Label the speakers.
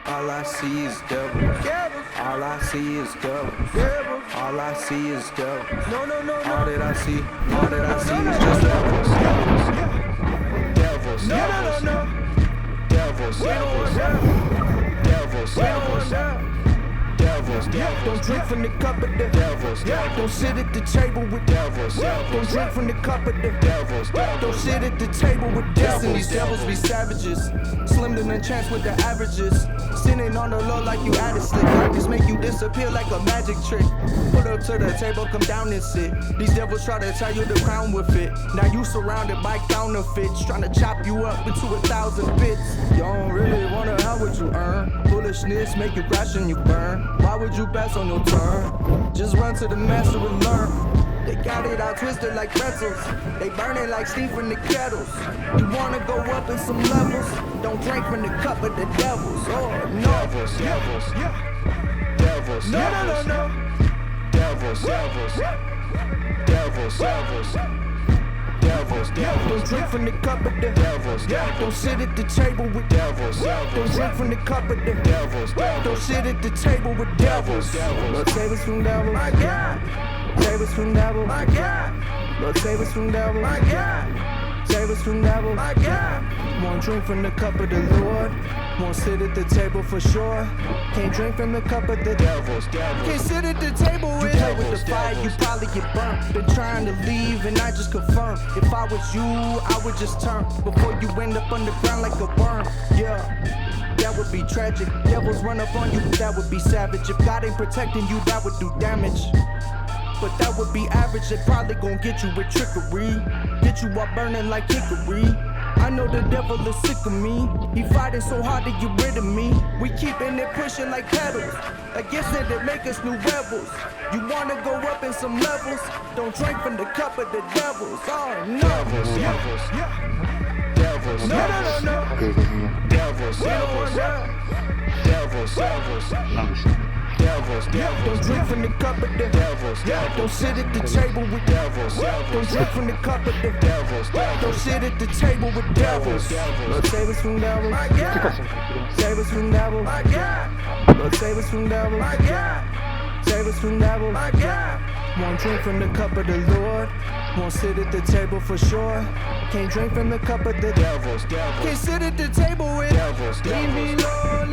Speaker 1: All I see is devils. All I see is devils. All I see is devils. All that I see is just devils. Devils, devils, devils, devils, devils, devils, devils.
Speaker 2: Don't drink from the cup of the devils. Don't sit at the table with devils. Don't drink from the cup of the devils. Don't sit at the table with devils. And these devils be savages, slim than a chance with the averages. Sitting on the low like you added slick. Just make you disappear like a magic trick. Put up to the table, come down and sit. These devils try to tie you the crown with it. Now you surrounded by counterfeits, trying to chop you up into 1,000 bits. You don't really wonder how would you earn. Foolishness make you crash and you burn. Why would you pass on your turn? Just run to the master and learn. They got it all twisted like pretzels. They burn it like steam from the kettles. You wanna go up in some levels? Don't drink from the cup of the devils. Oh no.
Speaker 1: Devils, devils, devils,
Speaker 2: No, no, no, no.
Speaker 1: devils, devils, devils, devils, devils, devils.
Speaker 2: Don't drink from the cup of the
Speaker 1: devils.
Speaker 2: Don't sit at the table with
Speaker 1: devils.
Speaker 2: Don't drink from the cup of the
Speaker 1: devils.
Speaker 2: Don't sit at the table with devils. Lord, save us from devils.
Speaker 1: My God.
Speaker 2: Save us from devils.
Speaker 1: My God.
Speaker 2: Lord, save us from devils.
Speaker 1: My God.
Speaker 2: Save us from devils.
Speaker 1: My God.
Speaker 2: Won't drink from the cup of the Lord. Won't sit at the table for sure. Can't drink from the cup of the
Speaker 1: devils.
Speaker 2: Can't sit at the table with. You play with the fire, you probably get burnt. Been trying to leave and I just confirm. If I was you, I would just turn before you end up underground like a worm. Yeah. That would be tragic. Devils run up on you, that would be savage. If God ain't protecting you, that would do damage. But that would be average. They probably gon' get you with trickery. Get you up burning like hickory. I know the devil is sick of me. He fighting so hard to get rid of me. We keeping it pushing like pedals. Against it, it make us new rebels. You wanna go up in some levels? Don't drink from the cup of the devils. Oh no.
Speaker 1: Devils, devils, devils,
Speaker 2: No, no, no, no.
Speaker 1: devils, devils, devils, devils, devils.
Speaker 2: Don't drink from the cup of the
Speaker 1: devils.
Speaker 2: Don't sit at the table with devils. Don't drink from the cup of the devils. Don't sit at the table with devils. Lord, save us from devils.
Speaker 1: My God.
Speaker 2: Save us from devils.
Speaker 1: My God.
Speaker 2: Lord, save us from devils.
Speaker 1: My God.
Speaker 2: Save us from devils.
Speaker 1: My God.
Speaker 2: Won't drink from the cup of the Lord. Won't sit at the table for sure. Can't drink from the cup of the
Speaker 1: devils.
Speaker 2: Can't sit at the table with
Speaker 1: devils.
Speaker 2: Leave me alone.